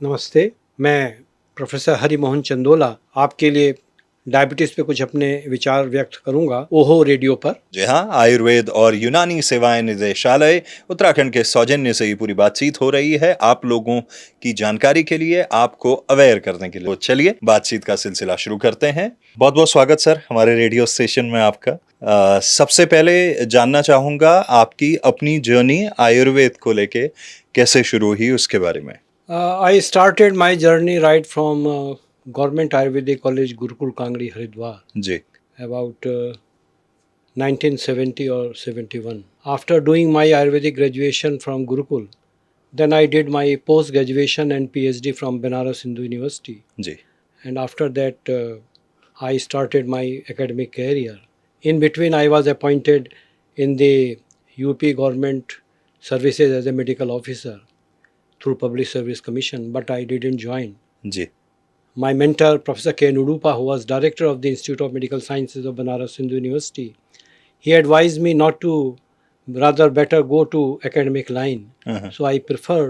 नमस्ते, मैं प्रोफेसर हरिमोहन चंदोला आपके लिए डायबिटीज़ पे कुछ अपने विचार व्यक्त करूंगा ओहो रेडियो पर। जी हाँ, आयुर्वेद और यूनानी सेवाएं निदेशालय उत्तराखंड के सौजन्य से ये पूरी बातचीत हो रही है आप लोगों की जानकारी के लिए, आपको अवेयर करने के लिए। तो चलिए बातचीत का सिलसिला शुरू करते हैं। बहुत बहुत स्वागत सर हमारे रेडियो स्टेशन में आपका। सबसे पहले जानना चाहूंगा आपकी अपनी जर्नी आयुर्वेद को लेके कैसे शुरू हुई उसके बारे में। I started my journey right from government Ayurvedic college Gurukul Kangri Haridwar जी about 1970 or 71. After doing my Ayurvedic graduation from Gurukul, then I did my post graduation and PhD from Banaras Hindu University. जी And after that, I started my academic career. In between, I was appointed in the UP government services as a medical officer through Public Service Commission, but I didn't join. जी My mentor, Professor K. Nudupa, who was director of the Institute of Medical Sciences of Banaras Hindu University, he advised me not to, rather better go to academic line. So I prefer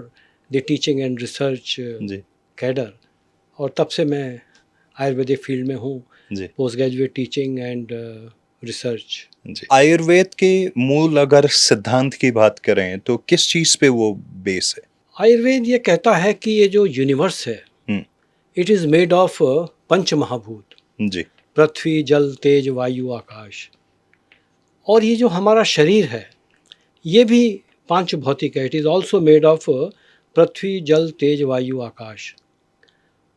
the teaching and research जी cadre. और तब से मैं Ayurvedic field में हूँ, जी post graduate teaching and research. जी आयुर्वेद के मूल अगर सिद्धांत की बात करें तो किस चीज पे वो बेस है। आयुर्वेद ये कहता है कि ये जो यूनिवर्स है it is made of panch mahabhut, जी पृथ्वी जल तेज वायु आकाश। और ये जो हमारा शरीर है ये भी पांच भौतिक है। It is also made of prithvi jal tej वायु आकाश।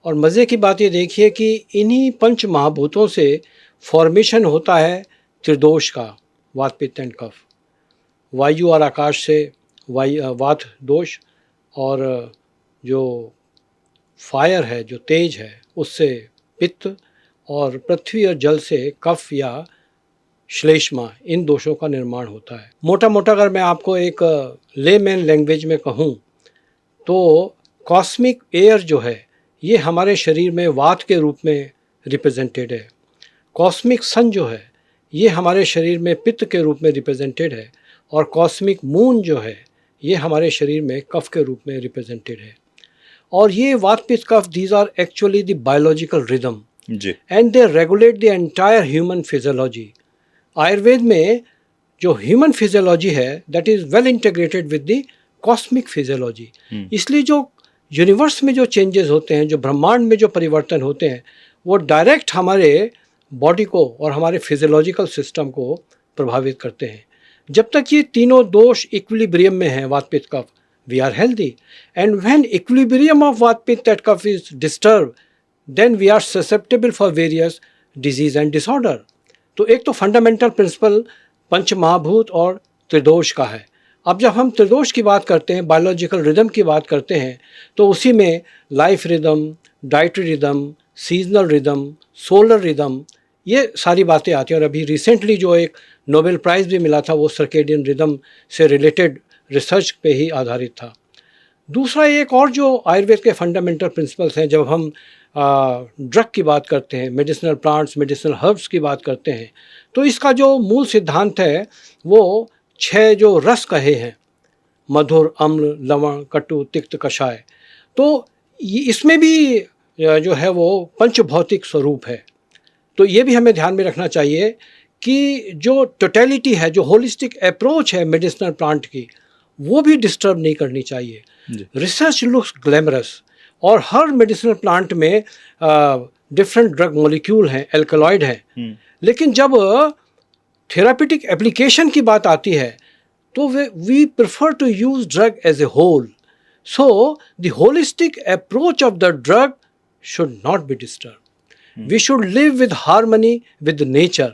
और मज़े की बात ये देखिए कि इन्हीं पंच महाभूतों से फॉर्मेशन होता है त्रिदोष का, वात पित्त एंड कफ। वायु और आकाश से वात दोष, और जो फायर है, जो तेज है, उससे पित्त, और पृथ्वी और जल से कफ या श्लेष्मा, इन दोषों का निर्माण होता है। मोटा मोटा अगर मैं आपको एक लेमैन लैंग्वेज में कहूँ तो कॉस्मिक एयर जो है ये हमारे शरीर में वात के रूप में रिप्रेजेंटेड है। कॉस्मिक सन जो है ये हमारे शरीर में पित्त के रूप में रिप्रेजेंटेड है। और कॉस्मिक मून जो है ये हमारे शरीर में कफ के रूप में रिप्रेजेंटेड है। और ये vata pitta kapha, these are actually the biological rhythm and they regulate the entire human physiology. Ayurveda में जो ह्यूमन फिजियोलॉजी है that is well integrated with the cosmic physiology. इसलिए जो यूनिवर्स में जो चेंजेस होते हैं, जो ब्रह्मांड में जो परिवर्तन होते हैं, वो डायरेक्ट हमारे बॉडी को और हमारे फिजियोलॉजिकल सिस्टम को प्रभावित करते हैं। जब तक ये तीनों दोष इक्विलिब्रियम में हैं, vata pitta kapha, we are healthy. And when equilibrium of vata pitta and kapha is disturb, then we are susceptible for various disease and disorder. तो एक तो फंडामेंटल प्रिंसिपल पंच महाभूत और त्रिदोष का है। अब जब हम त्रिदोष की बात करते हैं, बायोलॉजिकल रिदम की बात करते हैं, तो उसी में life rhythm, dietary rhythm, seasonal rhythm, solar rhythm, ये सारी बातें आती हैं। और अभी रिसेंटली जो एक नोबेल प्राइज़ भी मिला था वो सर्केडियन रिदम से रिलेटेड रिसर्च पे ही आधारित था। दूसरा एक और जो आयुर्वेद के फंडामेंटल प्रिंसिपल्स हैं, जब हम ड्रग की बात करते हैं, मेडिसिनल प्लांट्स, मेडिसिनल हर्ब्स की बात करते हैं, तो इसका जो मूल सिद्धांत है वो 6 जो रस कहे हैं, मधुर, अम्ल, लवण, कटु, तिक्त, कषाय, तो इसमें भी जो है वो पंचभौतिक स्वरूप है। तो ये भी हमें ध्यान में रखना चाहिए कि जो टोटलिटी है, जो होलिस्टिक अप्रोच है मेडिसिनल प्लांट की, वो भी डिस्टर्ब नहीं करनी चाहिए। रिसर्च लुक्स ग्लैमरस, और हर मेडिसिनल प्लांट में डिफरेंट ड्रग मॉलिक्यूल हैं, एल्कलॉइड हैं, लेकिन जब थेरापेटिक एप्लीकेशन की बात आती है तो we prefer to use drug as a whole. So the holistic approach of the drug should not be disturb. We should live with harmony with nature.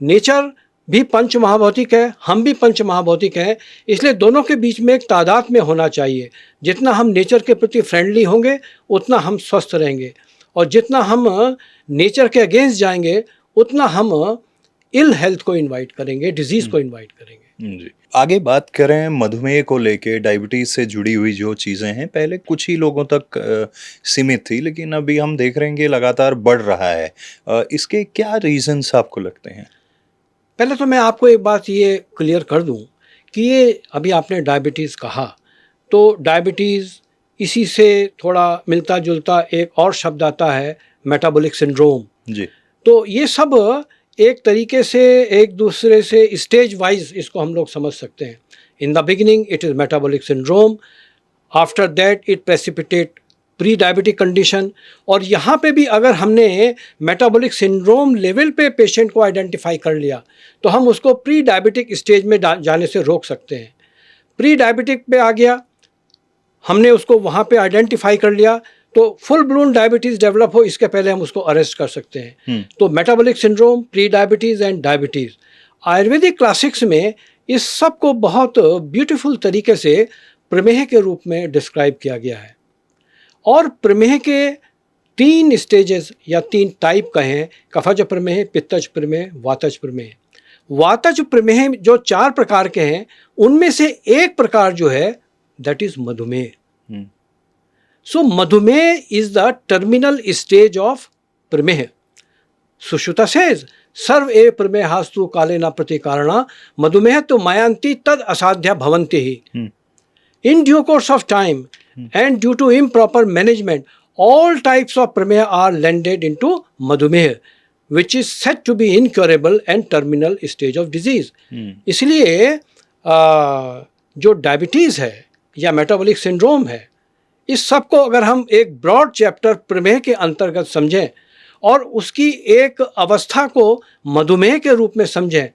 Nature भी पंच महाभौतिक है, हम भी पंच महाभौतिक हैं, इसलिए दोनों के बीच में एक तादाद में होना चाहिए। जितना हम नेचर के प्रति फ्रेंडली होंगे उतना हम स्वस्थ रहेंगे, और जितना हम नेचर के अगेंस्ट जाएंगे उतना हम इल हेल्थ को इनवाइट करेंगे, डिजीज़ को इनवाइट करेंगे। जी आगे बात करें मधुमेह को लेके, डायबिटीज से जुड़ी हुई जो चीज़ें हैं पहले कुछ ही लोगों तक सीमित थी, लेकिन अभी हम देख रहे हैं कि लगातार बढ़ रहा है। इसके क्या रीजंस आपको लगते हैं। पहले तो मैं आपको एक बात ये क्लियर कर दूं कि ये अभी आपने डायबिटीज़ कहा, तो डायबिटीज़ इसी से थोड़ा मिलता जुलता एक और शब्द आता है मेटाबॉलिक सिंड्रोम। जी। तो ये सब एक तरीके से एक दूसरे से स्टेज वाइज इसको हम लोग समझ सकते हैं। In the beginning it is metabolic syndrome, after that it precipitate pre diabetic condition. और यहाँ पे भी अगर हमने मेटाबॉलिक सिंड्रोम लेवल पे पेशेंट को आइडेंटिफाई कर लिया तो हम उसको प्री डायबिटिक स्टेज में जाने से रोक सकते हैं। प्री डायबिटिक पे आ गया, हमने उसको वहाँ पे आइडेंटिफाई कर लिया, तो फुल ब्लून डायबिटीज़ डेवलप हो इसके पहले हम उसको अरेस्ट कर सकते हैं। तो metabolic syndrome, pre diabetes and diabetes, Ayurvedic classics में इस सब को बहुत ब्यूटीफुल तरीके से प्रमेह के रूप में डिस्क्राइब किया गया है। और प्रमेह के 3 स्टेजेस या 3 टाइप कहें, कफज प्रमेह, पित्तज प्रमेह, वातज प्रमेह। वातज प्रमेह जो 4 प्रकार के हैं उनमें से एक प्रकार जो है that is madhumeh. So madhumeh is the terminal stage of prameh. Sushruta says सर्व ए प्रमेहास्तु काले न प्रतिकारणा मधुमेह तो मायांति तद असाध्या भवन्ति ही। In due course of time and due to improper management, all types of prameha are landed into madhumeha, which is said to be incurable and terminal stage of disease. इसलिए जो डायबिटीज़ है या मेटाबॉलिक सिंड्रोम है, इस सब को अगर हम एक ब्रॉड चैप्टर प्रमेह के अंतर्गत समझें और उसकी एक अवस्था को मधुमेह के रूप में समझें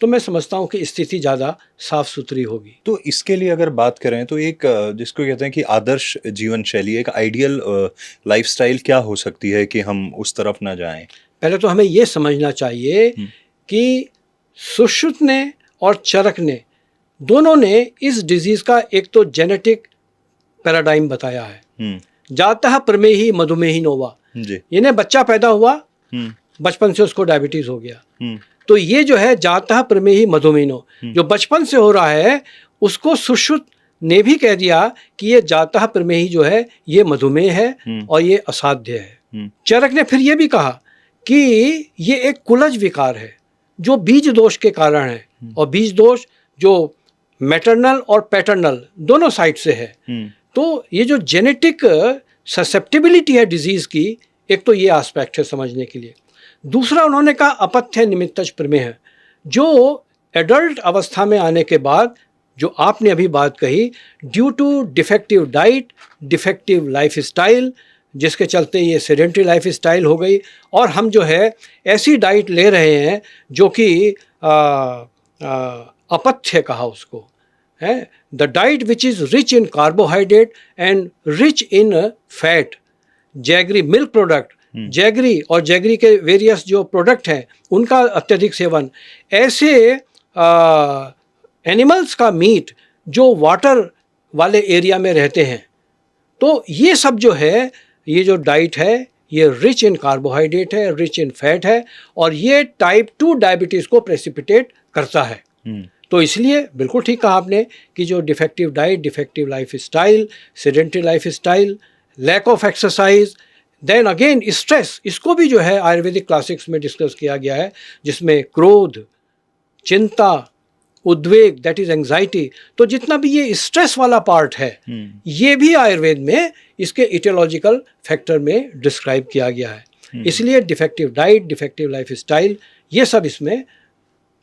तो मैं समझता हूँ कि स्थिति ज़्यादा साफ सुथरी होगी। तो इसके लिए अगर बात करें तो एक जिसको कहते हैं कि आदर्श जीवन शैली, एक आइडियल लाइफस्टाइल क्या हो सकती है कि हम उस तरफ ना जाएं? पहले तो हमें ये समझना चाहिए कि सुश्रुत ने और चरक ने दोनों ने इस डिजीज़ का एक तो जेनेटिक पैराडाइम बताया है। जातः प्रमेही मधुमेही नोवा, इन्हें बच्चा पैदा हुआ, बचपन से उसको डायबिटीज़ हो गया। तो ये जो है जातः प्रमेही मधुमेहिनो जो बचपन से हो रहा है उसको सुश्रुत ने भी कह दिया कि ये जातः प्रमेही जो है ये मधुमेह है और ये असाध्य है। चरक ने फिर ये भी कहा कि ये एक कुलज विकार है जो बीज दोष के कारण है, और बीज दोष जो मैटरनल और पैटर्नल दोनों साइड से है। तो ये जो जेनेटिक ससेप्टिबिलिटी है डिजीज़ की, एक तो ये एस्पेक्ट है समझने के लिए। दूसरा उन्होंने कहा अपथ्य निमित्तज प्रमेह, जो एडल्ट अवस्था में आने के बाद जो आपने अभी बात कही, due to defective diet, defective life style, जिसके चलते ये सेडेंट्री लाइफ स्टाइल हो गई, और हम जो है ऐसी डाइट ले रहे हैं जो कि अपथ्य कहा उसको है, the diet which is rich in carbohydrate and rich in fat, jaggery milk product, jaggery और जैगरी के वेरियस जो प्रोडक्ट हैं उनका अत्यधिक सेवन, ऐसे एनिमल्स का मीट जो वाटर वाले एरिया में रहते हैं। तो ये सब जो है, ये जो डाइट है ये रिच इन कार्बोहाइड्रेट है, रिच इन फैट है, और ये टाइप 2 डायबिटीज़ को प्रेसिपिटेट करता है। तो इसलिए बिल्कुल ठीक कहा आपने कि जो defective diet, defective life style, sedentary life style, lack of exercise, then again stress, इसको भी जो है आयुर्वेदिक क्लासिक्स में डिस्कस किया गया है, जिसमें क्रोध, चिंता, उद्वेग दैट इज एंजाइटी। तो जितना भी ये स्ट्रेस वाला पार्ट है ये भी आयुर्वेद में इसके इटियोलॉजिकल फैक्टर में डिस्क्राइब किया गया है। इसलिए defective diet, defective life style, ये सब इसमें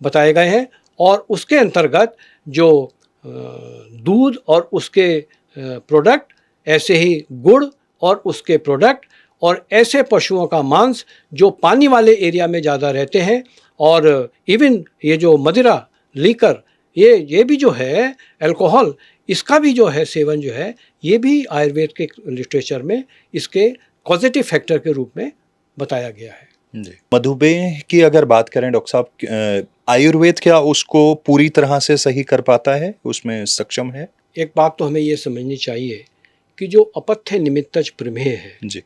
बताए गए हैं। और उसके अंतर्गत जो दूध और उसके प्रोडक्ट, ऐसे ही गुड़ और उसके प्रोडक्ट, और ऐसे पशुओं का मांस जो पानी वाले एरिया में ज़्यादा रहते हैं, और इवन ये जो मदिरा, लीकर, ये भी जो है अल्कोहल, इसका भी जो है सेवन जो है, ये भी आयुर्वेद के लिटरेचर में इसके पॉजिटिव फैक्टर के रूप में बताया गया है। जी। मधुमेह की अगर बात करें डॉक्टर साहब, आयुर्वेद क्या उसको पूरी तरह से सही कर पाता है, उसमें सक्षम है? एक बात तो हमें ये समझनी चाहिए कि जो अपथ्य निमित्तज प्रमेह है जी,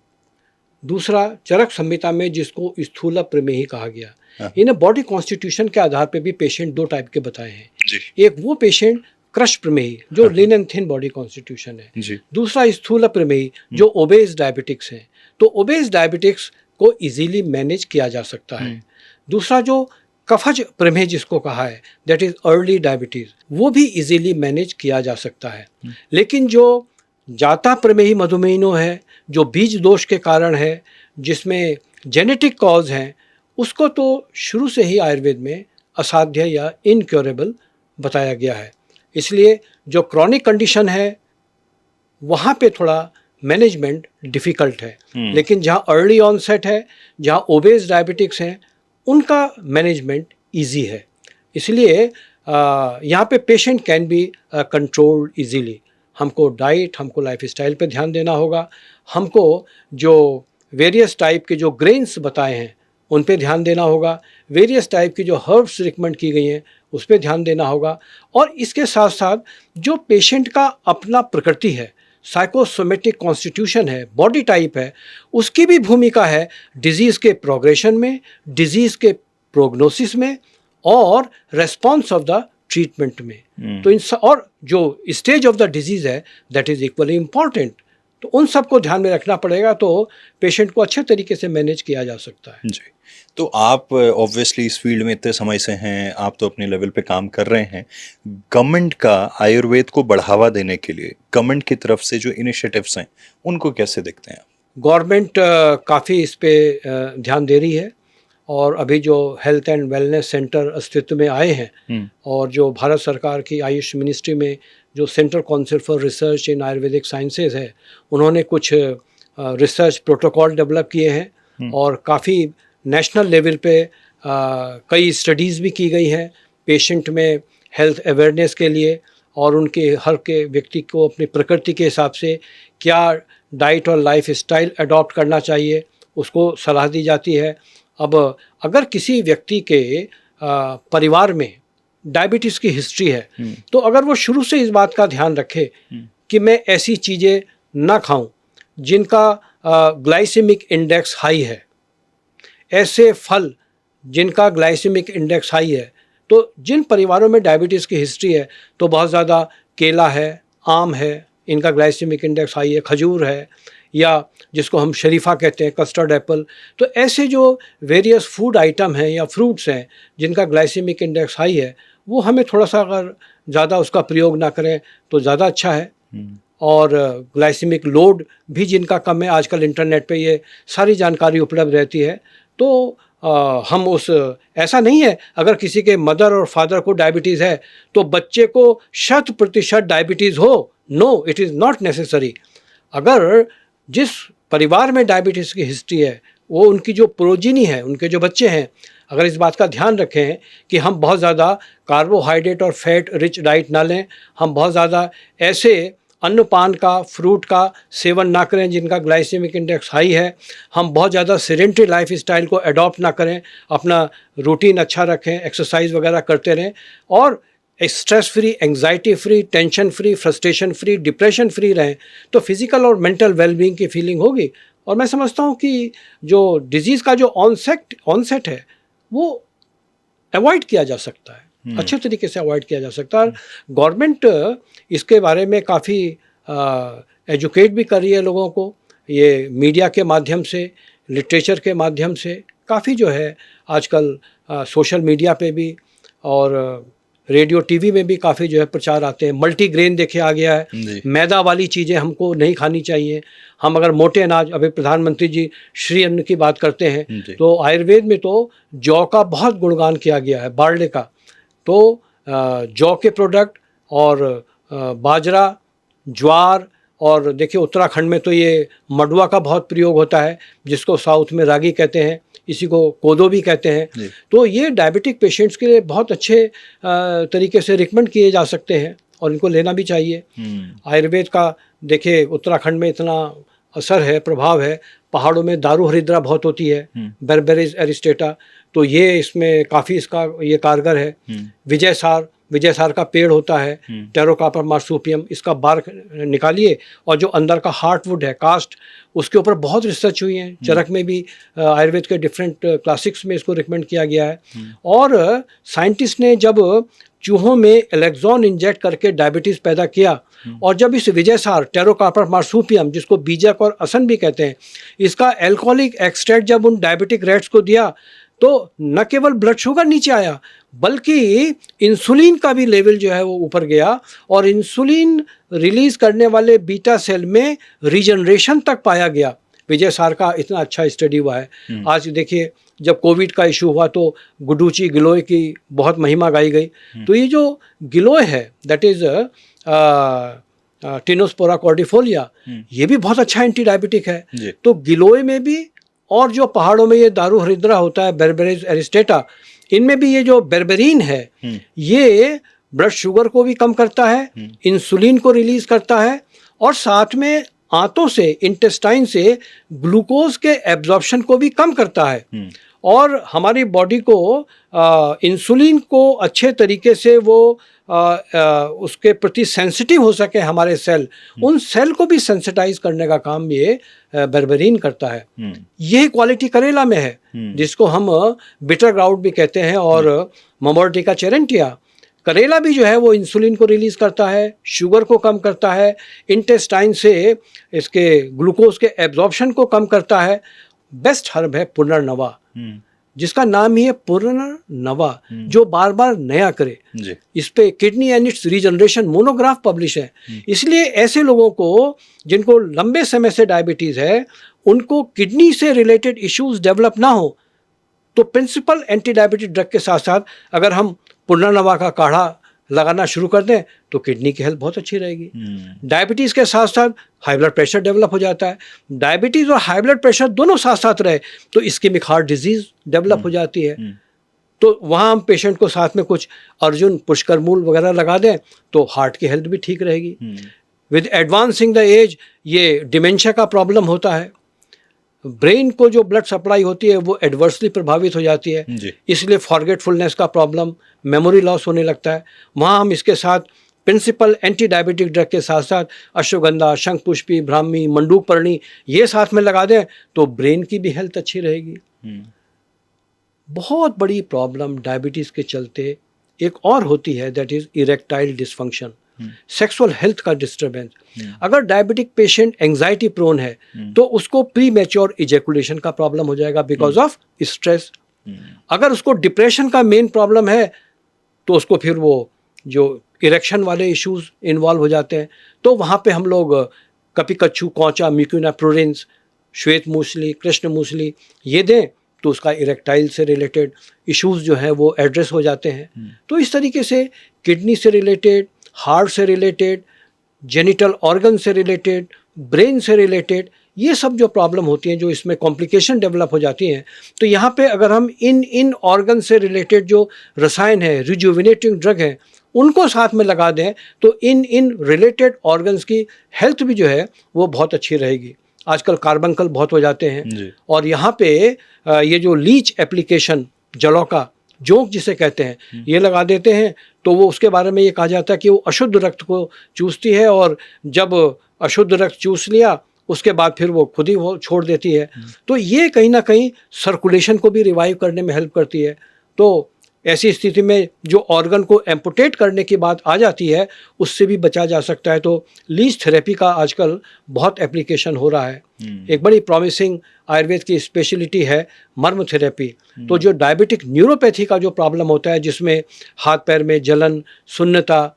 दूसरा चरक संहिता में जिसको स्थूल प्रमेही कहा गया, इन्हें बॉडी कॉन्स्टिट्यूशन के आधार पे भी पेशेंट 2 टाइप के बताए हैं जी। एक वो पेशेंट क्रश प्रमेही जो lean and thin body constitution है जी। दूसरा स्थूल प्रमेही जो ओबेस डायबिटिक्स हैं। तो ओबेस डायबिटिक्स को इजीली मैनेज किया जा सकता है। दूसरा जो कफज प्रमेह जिसको कहा है दैट इज अर्ली डायबिटीज, वो भी इजीली मैनेज किया जा सकता है। लेकिन जो जाता प्रमेही मधुमेहिनो है, जो बीज दोष के कारण है, जिसमें जेनेटिक कॉज हैं, उसको तो शुरू से ही आयुर्वेद में असाध्य या इनक्योरेबल बताया गया है। इसलिए जो क्रॉनिक कंडीशन है वहाँ पे थोड़ा मैनेजमेंट डिफ़िकल्ट है, लेकिन जहाँ अर्ली ऑनसेट है, जहाँ ओबेस डायबिटिक्स हैं, उनका मैनेजमेंट इजी है। इसलिए यहाँ पे patient can be controlled easily. हमको डाइट, हमको लाइफस्टाइल पे ध्यान देना होगा, हमको जो वेरियस टाइप के जो ग्रेन्स बताए हैं उन पे ध्यान देना होगा, वेरियस टाइप की जो हर्ब्स रिकमेंड की गई हैं उस पे ध्यान देना होगा, और इसके साथ साथ जो पेशेंट का अपना प्रकृति है, साइकोसोमेटिक कॉन्स्टिट्यूशन है, बॉडी टाइप है, उसकी भी भूमिका है डिजीज़ के प्रोग्रेशन में, डिजीज़ के प्रोग्नोसिस में और रेस्पॉन्स ऑफ द ट्रीटमेंट में। तो और जो स्टेज ऑफ द डिजीज़ है दैट इज़ इक्वली इम्पॉर्टेंट। तो उन सबको ध्यान में रखना पड़ेगा, तो पेशेंट को अच्छे तरीके से मैनेज किया जा सकता है। जी, तो आप ऑब्वियसली इस फील्ड में इतने समय से हैं, आप तो अपने लेवल पे काम कर रहे हैं। गवर्नमेंट का आयुर्वेद को बढ़ावा देने के लिए गवर्नमेंट की तरफ से जो इनिशिएटिव्स हैं उनको कैसे देखते हैं आप? गवर्नमेंट काफ़ी इस पे ध्यान दे रही है, और अभी जो हेल्थ एंड वेलनेस सेंटर अस्तित्व में आए हैं, और जो भारत सरकार की आयुष मिनिस्ट्री में जो central council for research in Ayurvedic sciences है, उन्होंने कुछ रिसर्च प्रोटोकॉल डेवलप किए हैं, और काफ़ी नेशनल लेवल पे कई स्टडीज़ भी की गई हैं पेशेंट में हेल्थ अवेयरनेस के लिए, और उनके हर के व्यक्ति को अपनी प्रकृति के हिसाब से क्या डाइट और लाइफ स्टाइल अडॉप्ट करना चाहिए उसको सलाह दी जाती है। अब अगर किसी व्यक्ति के परिवार में डायबिटीज़ की हिस्ट्री है, तो अगर वो शुरू से इस बात का ध्यान रखे कि मैं ऐसी चीज़ें ना खाऊं जिनका ग्लाइसेमिक इंडेक्स हाई है, ऐसे फल जिनका ग्लाइसेमिक इंडेक्स हाई है, तो जिन परिवारों में डायबिटीज़ की हिस्ट्री है तो बहुत ज़्यादा केला है, आम है, इनका ग्लाइसेमिक इंडेक्स हाई है, खजूर है, या जिसको हम शरीफा कहते हैं, कस्टर्ड एप्पल, तो ऐसे जो वेरियस फूड आइटम हैं या फ्रूट्स हैं जिनका ग्लाइसेमिक इंडेक्स हाई है, वो हमें थोड़ा सा अगर ज़्यादा उसका प्रयोग ना करें तो ज़्यादा अच्छा है। और ग्लाइसेमिक लोड भी जिनका कम है, आजकल इंटरनेट पे ये सारी जानकारी उपलब्ध रहती है, तो हम उस ऐसा नहीं है अगर किसी के मदर और फादर को डायबिटीज़ है तो बच्चे को 100% डायबिटीज़ हो, no, it is not necessary. अगर जिस परिवार में डायबिटीज़ की हिस्ट्री है, वो उनकी जो प्रोजिनी है, उनके जो बच्चे हैं, अगर इस बात का ध्यान रखें कि हम बहुत ज़्यादा कार्बोहाइड्रेट और फैट रिच डाइट ना लें, हम बहुत ज़्यादा ऐसे अन्नपान का, फ्रूट का सेवन ना करें जिनका ग्लाइसेमिक इंडेक्स हाई है, हम बहुत ज़्यादा सेडेंटरी लाइफ स्टाइल को अडॉप्ट ना करें, अपना रूटीन अच्छा रखें, एक्सरसाइज वगैरह करते रहें, और stress free, anxiety free, tension free, frustration free, depression free रहें, तो फिज़िकल और मेंटल वेलबींग की फीलिंग होगी। और मैं समझता हूँ कि जो डिजीज़ का जो ऑनसेट है वो अवॉइड किया जा सकता है, अच्छे तरीके से अवॉइड किया जा सकता है। और गवर्नमेंट इसके बारे में काफ़ी एजुकेट भी कर रही है लोगों को, ये मीडिया के माध्यम से, लिटरेचर के माध्यम से, काफ़ी जो है आजकल सोशल मीडिया पे भी और रेडियो टीवी में भी काफ़ी जो है प्रचार आते हैं। मल्टीग्रेन देखे आ गया है, मैदा वाली चीज़ें हमको नहीं खानी चाहिए। हम अगर मोटे अनाज, अभी प्रधानमंत्री जी श्री अन्न की बात करते हैं, तो आयुर्वेद में तो जौ का बहुत गुणगान किया गया है, बार्ले का। तो जौ के प्रोडक्ट और बाजरा, ज्वार, और देखिए उत्तराखंड में तो ये मडुआ का बहुत प्रयोग होता है, जिसको साउथ में रागी कहते हैं, इसी को कोदो भी कहते हैं। तो ये डायबिटिक पेशेंट्स के लिए बहुत अच्छे तरीके से रिकमेंड किए जा सकते हैं, और इनको लेना भी चाहिए। आयुर्वेद का देखिए उत्तराखंड में इतना असर है, प्रभाव है, पहाड़ों में दारू हरिद्रा बहुत होती है, बेरबेरिस एरिस्टेटा, तो ये इसमें काफ़ी इसका ये कारगर है। विजयसार का पेड़ होता है, टेरोकार्पा मार्सूपियम, इसका बार्क निकालिए, और जो अंदर का हार्टवुड है, कास्ट, उसके ऊपर बहुत रिसर्च हुई है। चरक में भी आयुर्वेद के डिफरेंट क्लासिक्स में इसको रिकमेंड किया गया है। और साइंटिस्ट ने जब चूहों में एलेक्सॉन इंजेक्ट करके डायबिटीज़ पैदा किया, और जब इस विजयसार, टेरोकार्पा मार्सूपियम, जिसको बीजक और असन भी कहते हैं, इसका एल्कोहलिक एक्सट्रैक्ट जब उन डायबिटिक रैट्स को दिया, तो न केवल ब्लड शुगर नीचे आया, बल्कि इंसुलिन का भी लेवल जो है वो ऊपर गया और इंसुलिन रिलीज करने वाले बीटा सेल में रीजनरेशन तक पाया गया। विजय सार का इतना अच्छा स्टडी हुआ है। आज देखिए जब कोविड का इशू हुआ तो गुडुची गिलोय की बहुत महिमा गाई गई। तो ये जो गिलोय है दैट इज टिनोस्पोरा कॉर्डिफोलिया, ये भी बहुत अच्छा एंटी डायबिटिक है। तो गिलोय में भी और जो पहाड़ों में ये दारू हरिद्रा होता है बेरबेरिस एरिस्टेटा, इनमें भी ये जो बेरबेरीन है ये ब्लड शुगर को भी कम करता है, इंसुलिन को रिलीज करता है और साथ में आंतों से इंटेस्टाइन से ग्लूकोज के एब्जॉर्प्शन को भी कम करता है और हमारी बॉडी को इंसुलिन को अच्छे तरीके से वो उसके प्रति सेंसिटिव हो सके हमारे सेल, उन सेल को भी सेंसिटाइज करने का काम ये बेरबेरीन करता है। यह क्वालिटी करेला में है जिसको हम बिटर ग्राउट भी कहते हैं और ममोर्टिका चेरेंटिया। करेला भी जो है वो इंसुलिन को रिलीज करता है, शुगर को कम करता है, इंटेस्टाइन से इसके ग्लूकोज के एब्जॉर्प्शन को कम करता है। बेस्ट हर्ब है पुनर्नवा, जिसका नाम ही है पुनर्नवा, जो बार बार नया करे। इस पे kidney and it's regeneration monograph publish है। इसलिए ऐसे लोगों को जिनको लंबे समय से डायबिटीज है, उनको किडनी से रिलेटेड इश्यूज डेवलप ना हो, तो प्रिंसिपल एंटी डायबिटिक ड्रग के साथ साथ अगर हम पुनर्नवा का काढ़ा लगाना शुरू कर दें तो किडनी की हेल्थ बहुत अच्छी रहेगी। डायबिटीज़ के साथ साथ हाई ब्लड प्रेशर डेवलप हो जाता है। डायबिटीज़ और हाई ब्लड प्रेशर दोनों साथ साथ रहे तो इस्केमिक हार्ट डिजीज़ डेवलप हो जाती है। तो वहाँ हम पेशेंट को साथ में कुछ अर्जुन पुष्कर मूल वगैरह लगा दें तो हार्ट की हेल्थ भी ठीक रहेगी। विद एडवांसिंग द एज ये डिमेंशिया का प्रॉब्लम होता है, ब्रेन को जो ब्लड सप्लाई होती है वो एडवर्सली प्रभावित हो जाती है, इसलिए फॉरगेटफुलनेस का प्रॉब्लम, मेमोरी लॉस होने लगता है। वहाँ हम इसके साथ प्रिंसिपल एंटी डायबिटिक ड्रग के साथ साथ अश्वगंधा, शंखपुष्पी, ब्राह्मी, मंडूकपर्णी ये साथ में लगा दें तो ब्रेन की भी हेल्थ अच्छी रहेगी। बहुत बड़ी प्रॉब्लम डायबिटीज़ के चलते एक और होती है, that is erectile dysfunction, sexual health का डिस्टर्बेंस। अगर डायबिटिक पेशेंट एंजाइटी प्रोन है तो उसको प्री मैच्योर इजैकुलेशन का प्रॉब्लम हो जाएगा बिकॉज ऑफ स्ट्रेस। अगर उसको डिप्रेशन का मेन प्रॉब्लम है तो उसको फिर वो जो इरेक्शन वाले इश्यूज इन्वॉल्व हो जाते हैं। तो वहाँ पे हम लोग कपिकच्छु, कौचा, म्यूक्यूना प्रोरेंस, श्वेत मूसली, कृष्ण मूसली ये दें तो उसका इरेक्टाइल से रिलेटेड इश्यूज जो हैं वो एड्रेस हो जाते हैं। तो इस तरीके से किडनी से रिलेटेड, हार्ट से रिलेटेड, जेनिटल ऑर्गन से रिलेटेड, ब्रेन से रिलेटेड ये सब जो प्रॉब्लम होती हैं, जो इसमें कॉम्प्लिकेशन डेवलप हो जाती हैं, तो यहाँ पे अगर हम इन ऑर्गन से रिलेटेड जो रसायन है, रिजुविनेटिंग ड्रग है, उनको साथ में लगा दें तो इन रिलेटेड ऑर्गन्स की हेल्थ भी जो है वो बहुत अच्छी रहेगी। आजकल कार्बंकल बहुत हो जाते हैं और यहाँ पे ये जो लीच एप्लीकेशन, जलौका, जोंक जिसे कहते हैं, ये लगा देते हैं तो वो उसके बारे में ये कहा जाता है कि वो अशुद्ध रक्त को चूसती है और जब अशुद्ध रक्त चूस लिया उसके बाद फिर वो खुद ही वो छोड़ देती है। तो ये कहीं ना कहीं सर्कुलेशन को भी रिवाइव करने में हेल्प करती है। तो ऐसी स्थिति में जो ऑर्गन को एम्पुटेट करने की बात आ जाती है उससे भी बचा जा सकता है। तो लीच थेरेपी का आजकल बहुत एप्लीकेशन हो रहा है। एक बड़ी प्रॉमिसिंग आयुर्वेद की स्पेशलिटी है मर्म थेरेपी। तो जो डायबिटिक न्यूरोपैथी का जो प्रॉब्लम होता है जिसमें हाथ पैर में जलन, सुन्नता,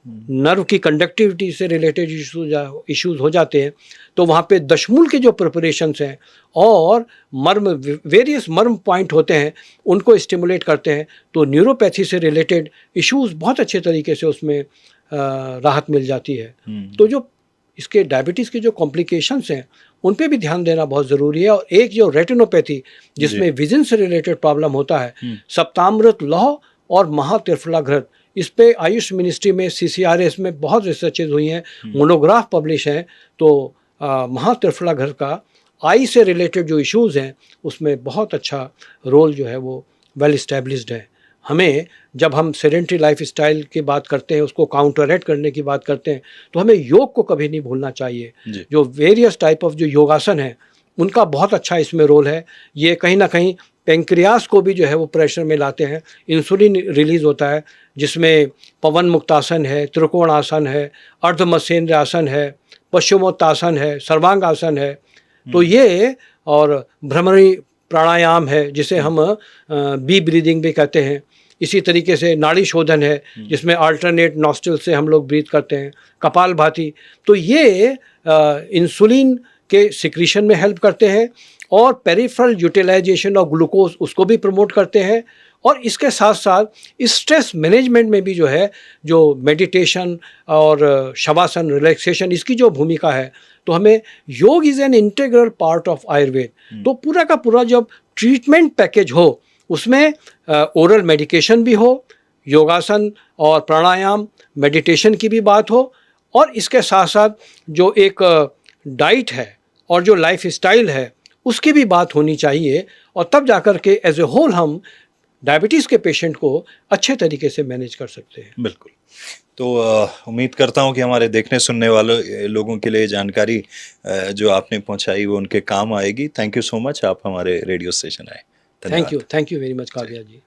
नर्व की कंडक्टिविटी से रिलेटेड इश्यूज हो जाते हैं, तो वहाँ पे दशमूल के जो प्रिपरेशंस हैं और मर्म, वेरियस मर्म पॉइंट होते हैं, उनको स्टिमुलेट करते हैं तो न्यूरोपैथी से रिलेटेड इश्यूज बहुत अच्छे तरीके से उसमें राहत मिल जाती है। तो जो इसके डायबिटीज़ के जो कॉम्प्लिकेशंस हैं उन पे भी ध्यान देना बहुत ज़रूरी है। और एक जो रेटिनोपैथी जिसमें विजन से रिलेटेड प्रॉब्लम होता है, सप्तामृत लौह और महातिरफला घृत, इस पे आयुष मिनिस्ट्री में CCRS में बहुत रिसर्चेज हुई हैं, मोनोग्राफ पब्लिश हैं। तो महातिरफला घृत का आई से रिलेटेड जो इश्यूज़ हैं उसमें बहुत अच्छा रोल जो है वो वेल इस्टेब्लिश्ड है। हमें जब हम सेडेंटरी लाइफ स्टाइल की बात करते हैं, उसको काउंटरएक्ट करने की बात करते हैं, तो हमें योग को कभी नहीं भूलना चाहिए। जो वेरियस टाइप ऑफ जो योगासन है उनका बहुत अच्छा इसमें रोल है। ये कहीं ना कहीं पेंक्रियास को भी जो है वो प्रेशर में लाते हैं, इंसुलिन रिलीज होता है, जिसमें पवन मुक्तासन है, त्रिकोण आसन है, अर्धमत्स्येंद्र आसन है, पश्चिमोत्तासन है, सर्वांग आसन है। तो ये और भ्रमरी प्राणायाम है जिसे हम बी ब्रीदिंग भी कहते हैं। इसी तरीके से नाड़ी शोधन है जिसमें अल्टरनेट नॉस्ट्रल से हम लोग ब्रीथ करते हैं, कपालभाति। तो ये इंसुलिन के सिक्रीशन में हेल्प करते हैं और पेरिफेरल यूटिलाइजेशन ऑफ ग्लूकोज उसको भी प्रमोट करते हैं। और इसके साथ साथ स्ट्रेस मैनेजमेंट में भी जो है, जो मेडिटेशन और शवासन रिलैक्सेशन, इसकी जो भूमिका है, तो हमें योग is an integral part of Ayurveda. तो पूरा का पूरा जब ट्रीटमेंट पैकेज हो, उसमें ओरल मेडिकेशन भी हो, योगासन और प्राणायाम मेडिटेशन की भी बात हो, और इसके साथ साथ जो एक डाइट है और जो लाइफ स्टाइल है उसकी भी बात होनी चाहिए। और तब जाकर के एज ए होल हम डायबिटीज़ के पेशेंट को अच्छे तरीके से मैनेज कर सकते हैं। बिल्कुल। तो उम्मीद करता हूँ कि हमारे देखने सुनने वाले लोगों के लिए जानकारी जो आपने पहुंचाई वो उनके काम आएगी। थैंक यू सो मच, आप हमारे रेडियो स्टेशन आए। धन्यवाद। Thank you very much Kavya ji.